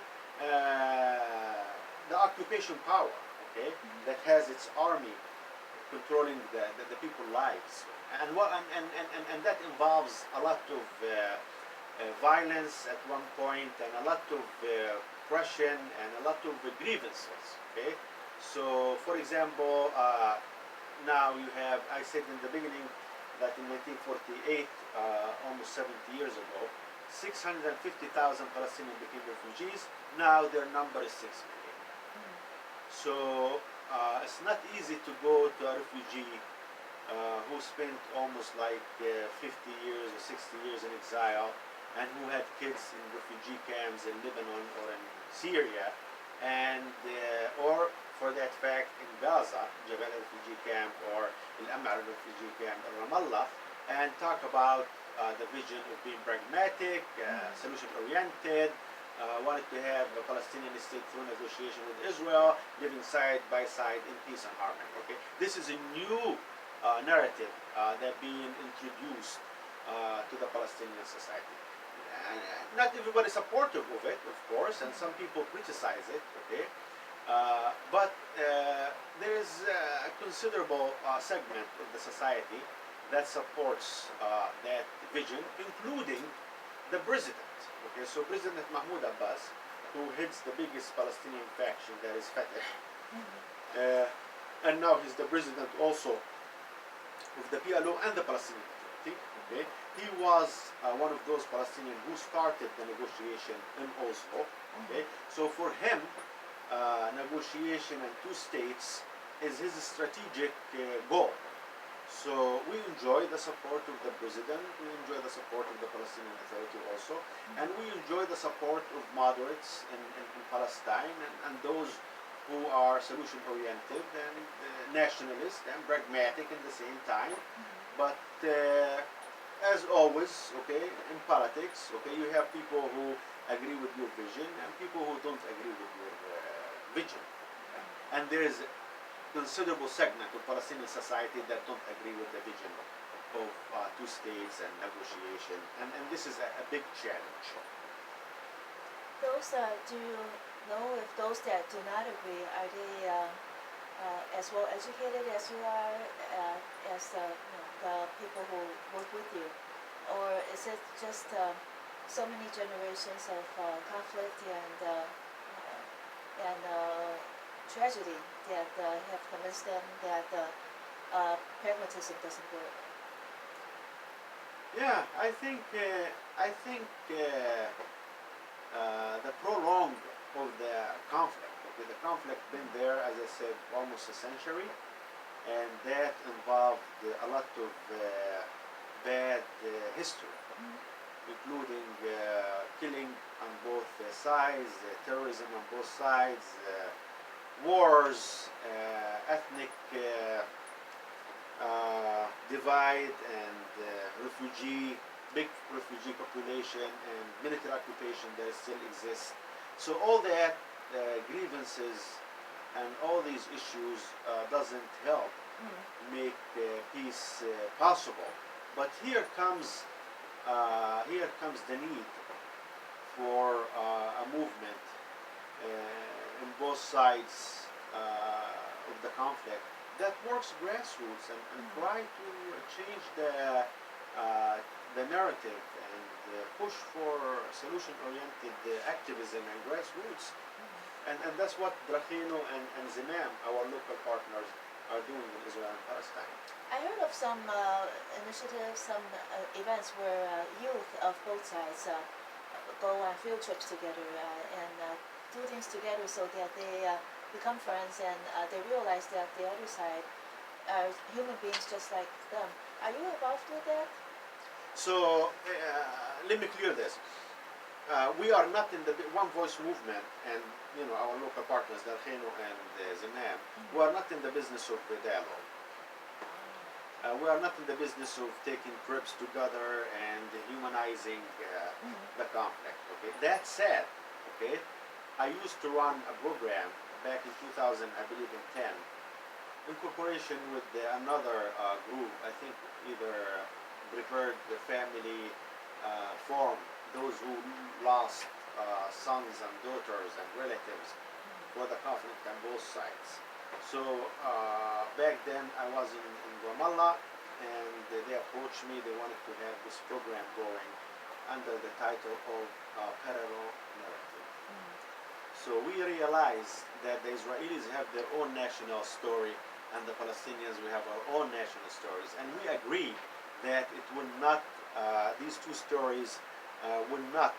B: the occupation power. Okay, that has its army controlling the people's lives, and that involves a lot of violence at one point, and a lot of oppression and a lot of grievances. Okay, so for example, now you have, I said in the beginning, that in 1948, almost 70 years ago, 650,000 Palestinians became refugees. Now their number is 6 million. So it's not easy to go to a refugee who spent almost like 50 years or 60 years in exile, and who had kids in refugee camps in Lebanon or in Syria, and or for that fact in Gaza, Jabal refugee camp, or in Amar refugee camp in Ramallah, and talk about the vision of being pragmatic, solution-oriented, wanted to have a Palestinian state through negotiation with Israel, living side by side in peace and harmony. Okay, this is a new narrative that being introduced to the Palestinian society. And not everybody is supportive of it, of course, and some people criticize it. Okay, but there is a considerable segment of the society that supports that vision, including the president. Okay, so President Mahmoud Abbas, who heads the biggest Palestinian faction, that is Fatah, and now he's the president also of the PLO and the Palestinian Authority. Okay, he was one of those Palestinians who started the negotiation in Oslo. Okay, so for him, negotiation and two states is his strategic goal. So we enjoy the support of the president, we enjoy the support of the Palestinian Authority also, and we enjoy the support of moderates in Palestine, and those who are solution-oriented and nationalist and pragmatic at the same time. But as always, okay, in politics, okay, you have people who agree with your vision and people who don't agree with your vision. And there is considerable segment of Palestinian society that don't agree with the vision of two states and negotiation, and this is a big challenge.
A: Those do you know if those that do not agree, are they as well educated as you are, as the people who work with you, or is it just so many generations of conflict and tragedy that have convinced them that pragmatism doesn't work?
B: Yeah, I think the prolong of the conflict. Okay, the conflict been there, as I said, almost a century, and that involved a lot of bad history, including killing on both sides, terrorism on both sides, wars, ethnic divide, and big refugee population, and military occupation that still exists. So all that grievances and all these issues doesn't help make peace possible. But here comes the need for a movement in both sides of the conflict that works grassroots and try to change the narrative and push for solution-oriented activism and grassroots. And that's what Drachino and Zimam, our local partners, are doing in Israel and Palestine.
A: I heard of some initiatives, some events where youth of both sides go on field trips together and do things together so that they become friends, and they realize that the other side are human beings just like them. Are you involved with that?
B: So let me clear this. We are not in the OneVoice Movement, and our local partners, Drachino and Zimam, we are not in the business of the dialogue. We are not in the business of taking trips together and humanizing the conflict. Okay. That said, okay, I used to run a program back in 2000, I believe in 10, in cooperation with another group. I think either Prepared the Family Forum, those who lost sons and daughters and relatives for the conflict on both sides. So back then I was in Ramallah, and they approached me. They wanted to have this program going under the title of Parallel Narrative. So we realized that the Israelis have their own national story, and the Palestinians, we have our own national stories, and we agreed that it will not, these two stories will not,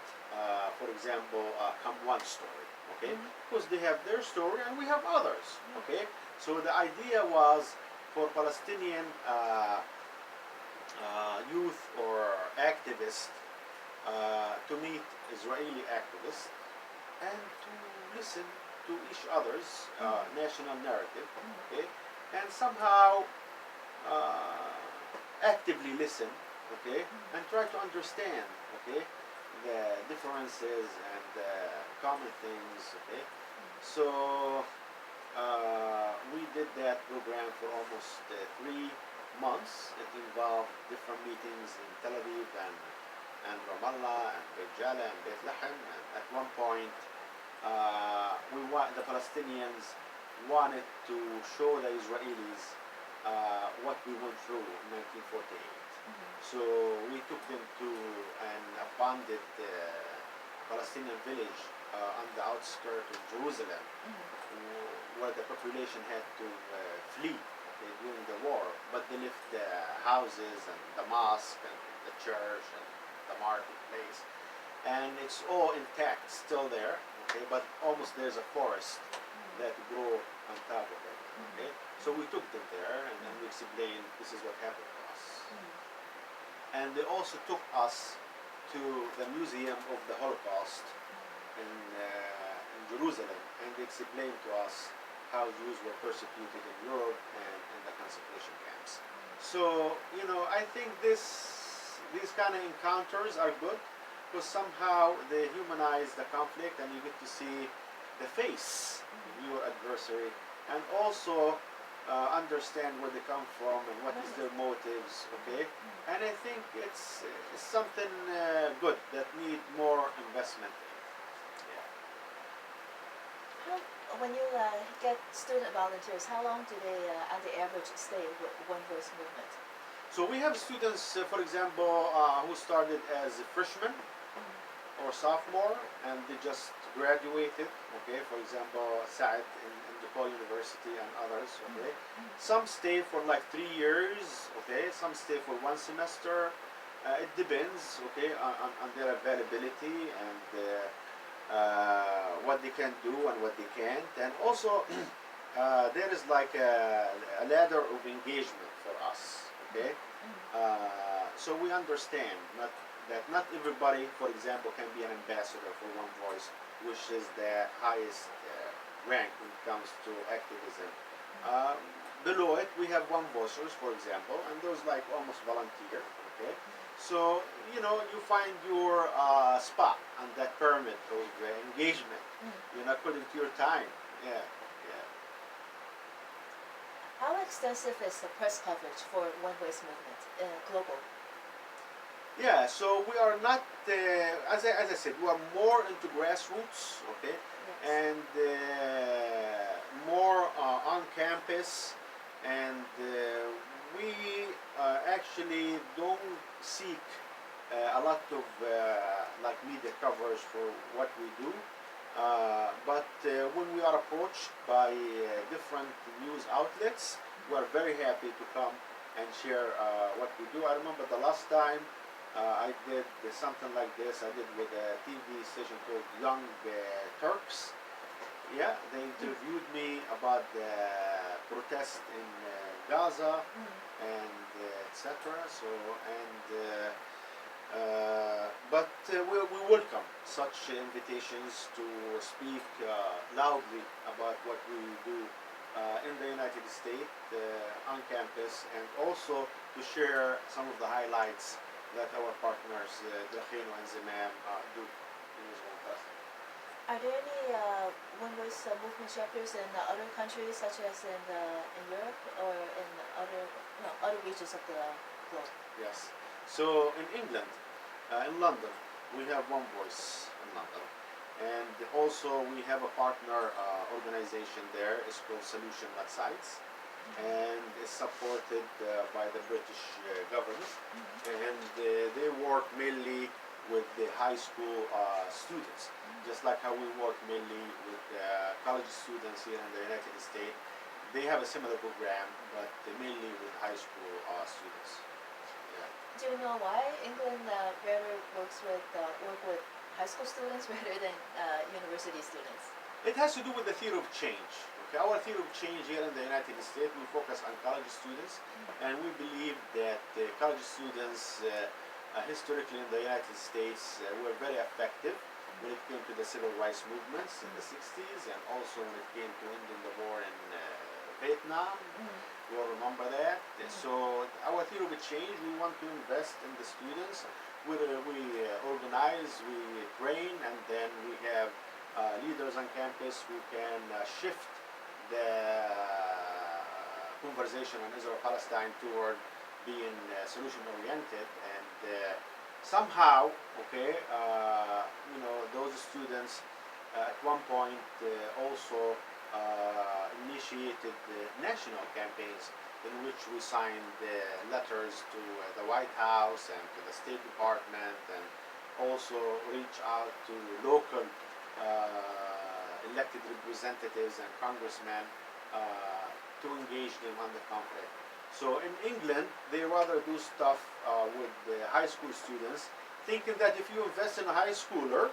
B: for example, come one story, okay? Because they have their story and we have others, okay? So the idea was for Palestinian youth or activists to meet Israeli activists and to listen to each other's national narrative, okay? And somehow actively listen, okay, and try to understand, okay, the differences and the common things, okay. So we did that program for almost 3 months. It involved different meetings in Tel Aviv and Ramallah and Beit Jala and Beit Lahem. And at one point, the Palestinians wanted to show the Israelis what we went through in 1948. So we took them to an abandoned Palestinian village on the outskirts of Jerusalem, where the population had to flee during the war, but they left the houses and the mosque and the church and the marketplace, and it's all intact, still there, okay, but almost there's a forest that grew on top of it, okay. So we took them there and then we explained this is what happened to us. And they also took us to the Museum of the Holocaust in Jerusalem, and they explained to us how Jews were persecuted in Europe and in the concentration camps. So, you know, I think these kind of encounters are good because somehow they humanize the conflict and you get to see the face of your adversary and also understand where they come from and what is their motives, okay? And I think it's something good that need more investment in.
A: When you get student volunteers, how long do they, on the average, stay with OneVoice Movement?
B: So we have students, for example, who started as a freshman or sophomore, and they just graduated. Okay, for example, Saad in DePaul University and others. Okay, some stay for like 3 years. Okay, some stay for 1 semester. It depends. Okay, on their availability and what they can do and what they can't. And also, there is like a ladder of engagement for us. Okay, so we understand that not everybody, for example, can be an ambassador for OneVoice, which is the highest rank when it comes to activism. Below it, we have OneVoicers, for example, and those like almost volunteer. Okay, so you know you find your spot on that pyramid of engagement. You know, according to your time. Yeah.
A: How extensive is the press coverage for OneVoice Movement global?
B: Yeah, so we are not, as I said, we are more into grassroots, okay, and more on campus, and we actually don't seek a lot of like media coverage for what we do. But when we are approached by different news outlets, we are very happy to come and share what we do. I remember the last time I did something like this. I did with a TV station called Young Turks. Yeah, they interviewed me about the protest in Gaza and etc. So but we welcome such invitations to speak loudly about what we do in the United States on campus, and also to share some of the highlights that our partners, Leong and Zimam, do in Israel.
A: Are there any OneVoice movement chapters in other countries, such as in Europe or in other regions of the globe?
B: Yes. So in England, in London, we have OneVoice in London, and also we have a partner organization there. It's called Solution Not Sides, and it's supported by the British government, and they work mainly with the high school students, just like how we work mainly with college students here in the United States. They have a similar program, but mainly with high school students. Yeah.
A: Do you know why England rather work with high school students rather than university students?
B: It has to do with the theory of change. Okay, our theory of change here in the United States, we focus on college students, and we believe that college students historically in the United States were very effective when it came to the civil rights movements in the 60s, and also when it came to ending the war in Vietnam. You all remember that? So our theory of change, we want to invest in the students. We organize, we train, and then we have leaders on campus who can shift the conversation on Israel-Palestine toward being solution-oriented, and somehow, okay, those students at one point also initiated national campaigns in which we signed letters to the White House and to the State Department, and also reach out to local elected representatives and congressmen to engage them on the conflict. So in England, they rather do stuff with the high school students, thinking that if you invest in a high schooler,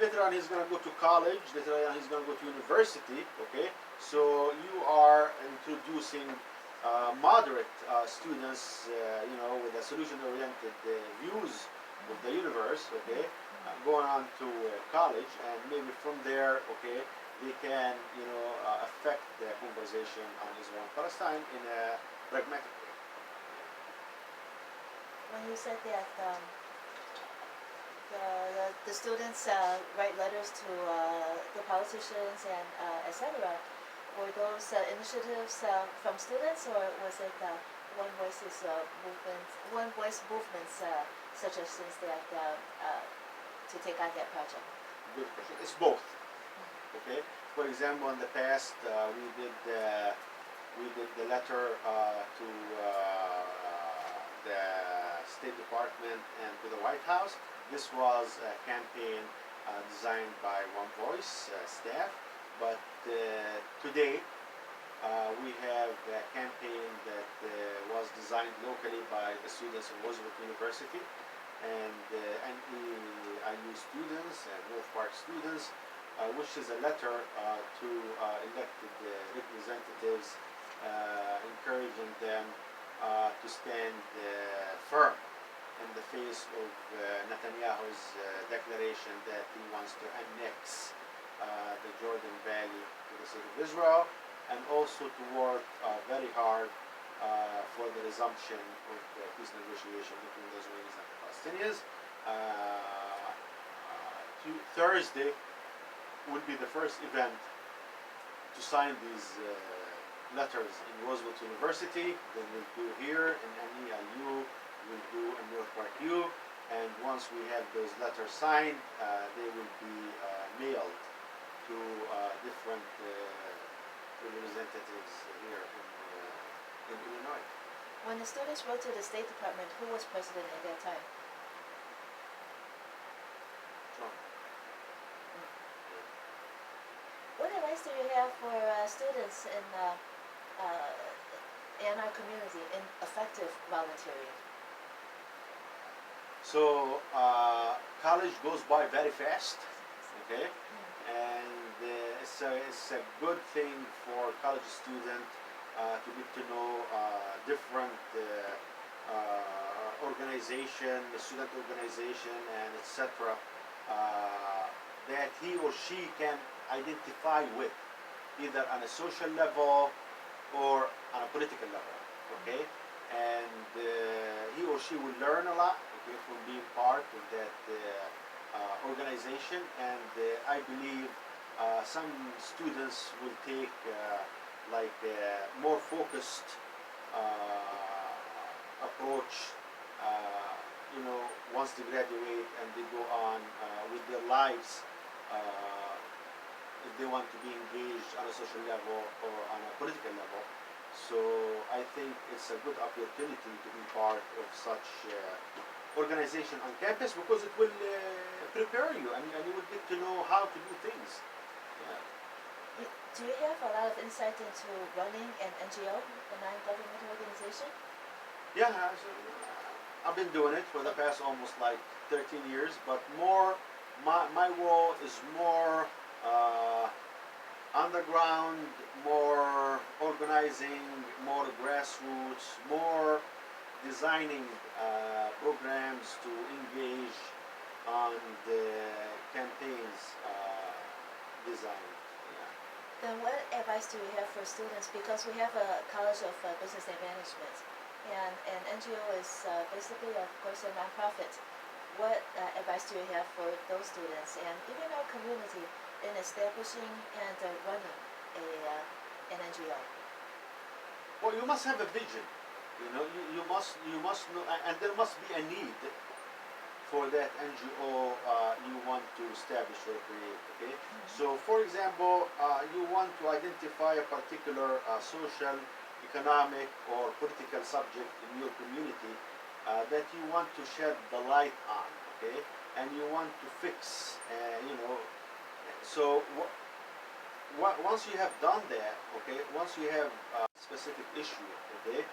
B: later on he's going to go to college, later on he's going to go to university, okay? So you are introducing moderate students, with a solution-oriented views of the universe, okay, going on to college, and maybe from there, okay, they can, affect the conversation on Israel and Palestine in a pragmatic way.
A: When you said that the students write letters to the politicians and etc., were those initiatives from students, or was it One Voice's One Voice movements suggestions that to take on that project?
B: Good question. It's both. Okay. For example, in the past, we did the letter to the State Department and to the White House. This was a campaign designed by OneVoice staff, but today we have a campaign that was designed locally by the students of Roosevelt University, and NEIU students and North Park students, which is a letter to elected representatives, encouraging them to stand firm in the face of Netanyahu's declaration that he wants to annex the Jordan Valley to the state of Israel, and also to work very hard for the resumption of the peace negotiation between the Israelis and the Palestinians. Thursday will be the first event to sign these letters in Roosevelt University. Then we'll do here in NEIU, we'll do in North Park U, and once we have those letters signed, they will be mailed to different representatives here in Illinois.
A: When the students wrote to the State Department, who was president at that time?
B: Trump.
A: What advice do you have for students in our community in effective volunteering?
B: So college goes by very fast, okay, and it's a good thing for college student to get to know different organization, the student organization, and etc. That he or she can identify with, either on a social level or on a political level, okay? And he or she will learn a lot, okay, from being part of that organization, and I believe some students will take more focused approach, once they graduate and they go on with their lives, if they want to be engaged on a social level or on a political level. So I think it's a good opportunity to be part of such organization on campus, because it will prepare you, and you will get to know how to do things. Yeah.
A: Do you have a lot of insight into running an NGO, a non-governmental organization?
B: Yeah, so I've been doing it for the past almost like 13 years, but more, my role is more underground, more organizing, more grassroots, more designing programs to engage on the campaigns design. Yeah.
A: Then what advice do you have for students? Because we have a College of Business and Management, and an NGO is basically, of course, a nonprofit. What advice do you have for those students and even our community in establishing and running an NGO?
B: Well, you must have a vision. You must know, and there must be a need for that NGO you want to establish or create. Okay. So, for example, you want to identify a particular social, economic, or political subject in your community that you want to shed the light on. Okay, and you want to fix. So once you have done that, okay, once you have a specific issue, okay,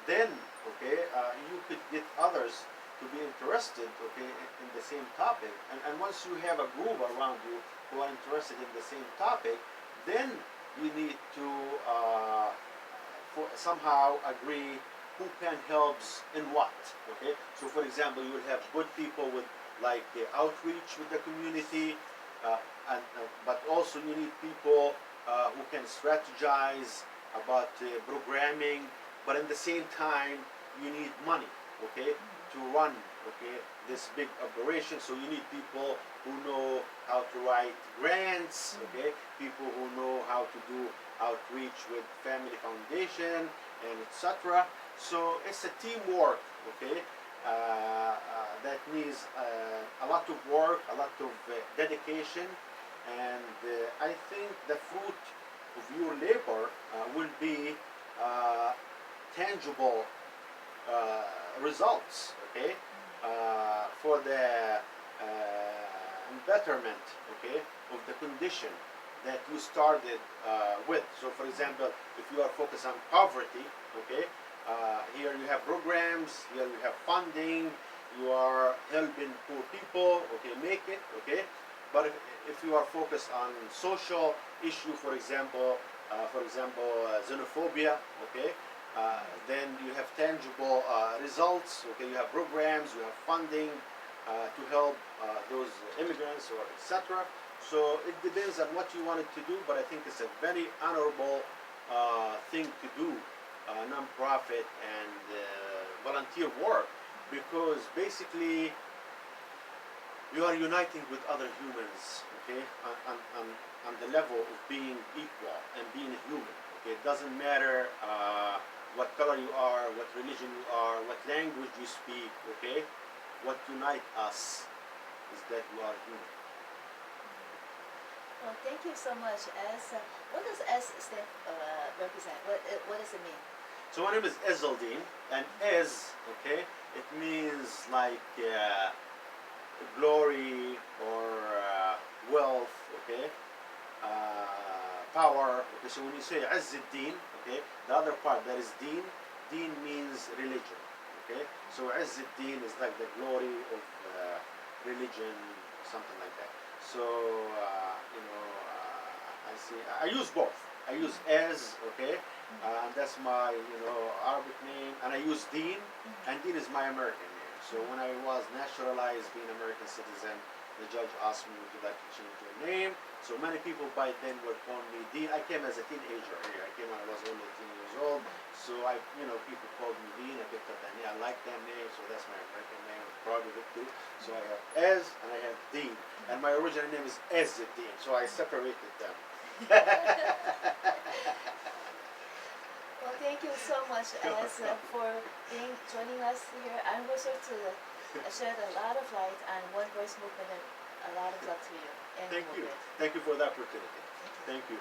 B: then you could get others to be interested, okay, in the same topic, and once you have a group around you who are interested in the same topic, then you need to somehow agree who can helps in what, okay. So for example, you would have good people with like outreach with the community, but also you need people who can strategize about programming, but at the same time you need money, okay, to run, okay, this big operation. So you need people who know how to write grants, okay, people who know how to do outreach with family foundation and etc. So it's a teamwork, okay, that needs a lot of work, a lot of dedication, and I think the fruit of your labor will be tangible results, okay, for the betterment, okay, of the condition that you started with. So for example, if you are focused on poverty, okay, here you have programs, here you have funding, you are helping poor people, okay, make it, okay. But if you are focused on social issue, for example, xenophobia, okay, then you have tangible results, okay, you have programs, you have funding to help those immigrants or etc. So it depends on what you wanted to do, but I think it's a very honorable thing to do, non-profit and volunteer work, because basically you are uniting with other humans, okay, on the level of being equal and being human. Okay, it doesn't matter what color you are, what religion you are, what language you speak. Okay, what unites us is that we are human.
A: Well, thank you so much. What does S stand represent? What does it mean?
B: So my name is Ezeldine, and Ez, okay, it means like glory or wealth, okay, power. Okay, so when you say Azzuddin, okay, the other part that is Deen, Deen means religion, okay. So Azzuddin is like the glory of religion, something like that. So I use both. I use Ez, okay, and that's my Arabic name, and I use Deen, and Deen is my American name. So when I was naturalized, being American citizen, the judge asked me, would you like to change your name? So many people by then were calling me Deen. I came as a teenager here. I came when I was only 18 years old. So people called me Deen. I picked up that name. I like that name, so that's my American name. I'm proud of it too. So I have Ez and I have Deen. And my original name is Ezzuddin. So I separated them.
A: Well, thank you so much, Ez, for joining us here. I'm sure to shed a lot of light on OneVoice Movement, and a lot of love to you. And
B: Thank you.
A: movement.
B: Thank you for the opportunity. Thank you.